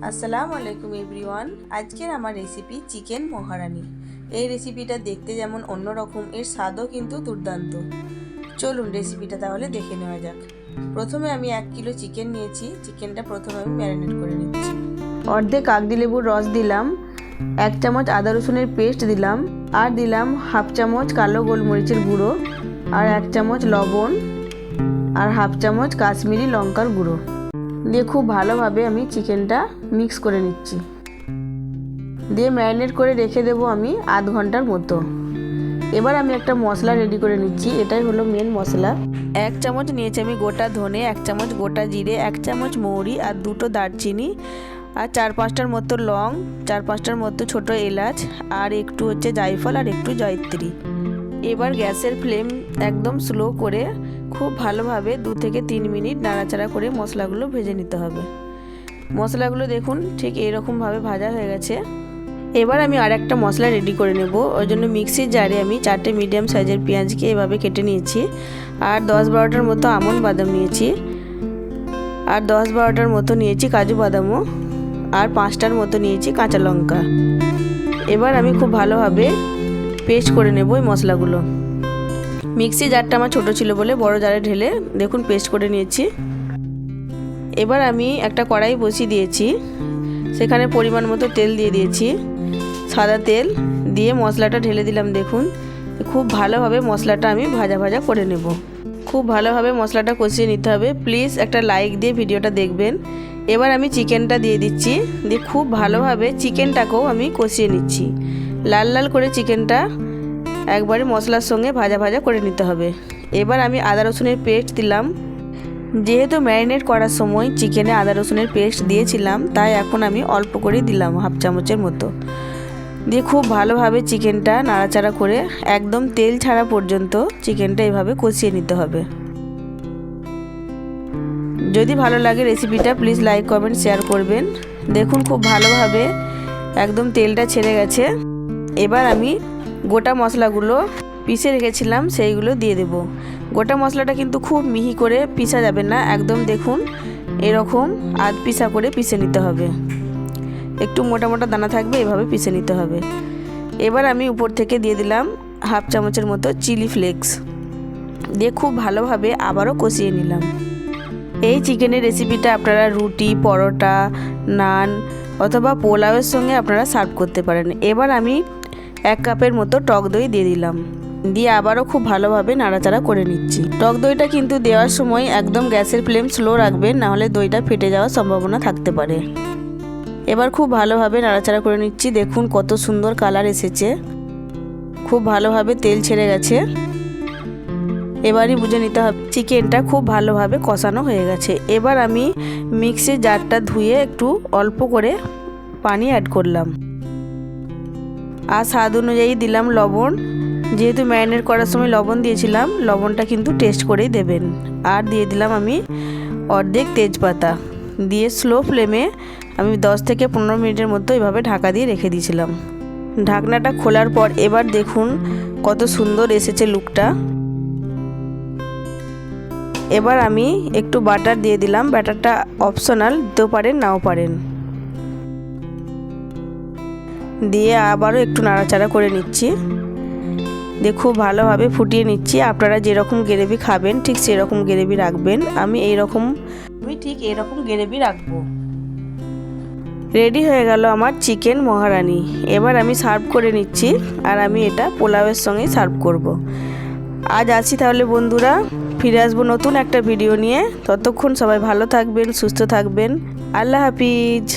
আসসালামু আলাইকুম এভরিওয়ান। আজকের আমার রেসিপি চিকেন মহারানি। এই রেসিপিটা দেখতে যেমন অন্যরকম, এর স্বাদও কিন্তু দুর্দান্ত। চলুন রেসিপিটা তাহলে দেখে নেওয়া যাক। প্রথমে আমি 1 কিলো চিকেন নিয়েছি। চিকেনটা প্রথমে আমি ম্যারিনেট করে নিচ্ছি। অর্ধেক কাগজি লেবুর রস দিলাম, 1 চামচ আদা রসুনের পেস্ট দিলাম, আর দিলাম হাফ চামচ কালো গোলমরিচের গুঁড়ো, আর 1 চামচ লবণ, আর হাফ চামচ কাশ্মীরি লঙ্কার গুঁড়ো দিয়ে খুব ভালোভাবে আমি চিকেনটা মিক্স করে নিচ্ছি। দিয়ে ম্যারিনেট করে রেখে দেবো আমি আধ ঘন্টার মতো। এবার আমি একটা মশলা রেডি করে নিচ্ছি। এটাই হলো মেন মশলা। 1 চামচ নিয়েছি আমি গোটা ধনে, 1 চামচ গোটা জিরে, 1 চামচ মৌরি, আর 2টো দারচিনি, আর 4-5টার মতো লং, 4-5টার মতো ছোটো এলাচ, আর একটু হচ্ছে জায়ফল, আর একটু জয়িত্রী। এবার গ্যাসের ফ্লেম একদম স্লো করে খুব ভালোভাবে 2 থেকে 3 মিনিট নাড়াচাড়া করে মশলাগুলো ভেজে নিতে হবে। মশলাগুলো দেখুন ঠিক এইরকমভাবে ভাজা হয়ে গেছে। এবার আমি আর একটা মশলা রেডি করে নেব। ওই জন্য মিক্সির জারে আমি 4টে মিডিয়াম সাইজের পেঁয়াজকে এভাবে কেটে নিয়েছি, আর 10-12টার মতো আমন্ড বাদাম নিয়েছি, আর 10-12টার মতো নিয়েছি কাজু বাদামও, আর 5টার মতো নিয়েছি কাঁচা লঙ্কা। এবার আমি খুব ভালোভাবে পেস্ট করে নেব এই মশলাগুলো। মিক্সি জারটা আমার ছোটো ছিল বলে বড় জারে ঢেলে দেখুন পেস্ট করে নিয়েছি। এবার আমি একটা কড়াই বসিয়ে দিয়েছি, সেখানে পরিমাণ মতো তেল দিয়ে দিয়েছি, সাদা তেল দিয়ে মশলাটা ঢেলে দিলাম। দেখুন খুব ভালোভাবে মশলাটা আমি ভাজা ভাজা করে নেব। খুব ভালোভাবে মশলাটা কষিয়ে নিতে হবে। প্লিজ একটা লাইক দিয়ে ভিডিওটা দেখবেন। এবার আমি চিকেনটা দিয়ে দিচ্ছি, দিয়ে খুব ভালোভাবে চিকেনটাকেও আমি কষিয়ে নিচ্ছি। লাল লাল করে চিকেনটা একবারে মশলার সঙ্গে ভাজা ভাজা করে নিতে হবে। এবার আমি আদা রসুনের পেস্ট দিলাম। যেহেতু ম্যারিনেট করার সময় চিকেনে আদা রসুনের পেস্ট দিয়েছিলাম, তাই এখন আমি অল্প করে দিলাম, হাফ চামচের মতো। দিয়ে খুব ভালোভাবে চিকেনটা নাড়াচাড়া করে একদম তেল ছাড়া পর্যন্ত চিকেনটা এভাবে কষিয়ে নিতে হবে। যদি ভালো লাগে রেসিপিটা প্লিজ লাইক কমেন্ট শেয়ার করবেন। দেখুন খুব ভালোভাবে একদম তেলটা ছেড়ে গেছে। এবার আমি গোটা মশলাগুলো পিষে রেখেছিলাম সেইগুলো দিয়ে দেব। গোটা মশলাটা কিন্তু খুব মিহি করে পিষা যাবে না, একদম দেখুন এরকম আধ পিষা করে পিষে নিতে হবে। একটু মোটা মোটা দানা থাকবে, এভাবে পিষে নিতে হবে। এবার আমি উপর থেকে দিয়ে দিলাম হাফ চামচের মতো চিলি ফ্লেক্স, দিয়ে খুব ভালোভাবে আবারও কষিয়ে নিলাম। এই চিকেনের রেসিপিটা আপনারা রুটি, পরোটা, নান অথবা পোলাওয়ের সঙ্গে আপনারা সার্ভ করতে পারেন। এবার আমি 1 কাপের মতো টক দই দিয়ে দিলাম, দিয়ে আবারও খুব ভালোভাবে নাড়াচাড়া করে নিচ্ছি। টক দইটা কিন্তু দেওয়ার সময় একদম গ্যাসের ফ্লেম স্লো রাখবেন, নাহলে দইটা ফেটে যাওয়ার সম্ভাবনা থাকতে পারে। এবার খুব ভালোভাবে নাড়াচাড়া করে নিচ্ছি। দেখুন কত সুন্দর কালার এসেছে, খুব ভালোভাবে তেল ছেড়ে গেছে। এবারই বুঝে নিতে হবে চিকেনটা খুব ভালোভাবে কষানো হয়ে গেছে। এবার আমি মিক্সির জারটা ধুয়ে একটু অল্প করে পানি অ্যাড করলাম, আর স্বাদ অনুযায়ী দিলাম লবণ। যেহেতু ম্যারিনেট করার সময় লবণ দিয়েছিলাম, লবণটা কিন্তু টেস্ট করেই দেবেন। আর দিয়ে দিলাম আমি অর্ধেক তেজপাতা, দিয়ে স্লো ফ্লেমে আমি 10 থেকে 15 মিনিটের মতো এভাবে ঢাকা দিয়ে রেখে দিয়েছিলাম। ঢাকনাটা খোলার পর এবার দেখুন কত সুন্দর এসেছে লুকটা। এবার আমি একটু বাটার দিয়ে দিলাম। বাটারটা অপশনাল, দিতেও পারেন নাও পারেন। দিয়ে আবারও একটু নাড়াচাড়া করে নিচ্ছি। দিয়ে খুব ভালোভাবে ফুটিয়ে নিচ্ছি। আপনারা যেরকম গ্রেভি খাবেন ঠিক সেরকম গ্রেভি রাখবেন। আমি ঠিক এরকম গ্রেভি রাখবো। রেডি হয়ে গেল আমার চিকেন মহারানি। এবার আমি সার্ভ করে নিচ্ছি, আর আমি এটা পোলাওয়ের সঙ্গেই সার্ভ করব। আজ আসি তাহলে বন্ধুরা, ফিরে আসবো নতুন একটা ভিডিও নিয়ে। ততক্ষণ সবাই ভালো থাকবেন, সুস্থ থাকবেন। আল্লাহ হাফিজ।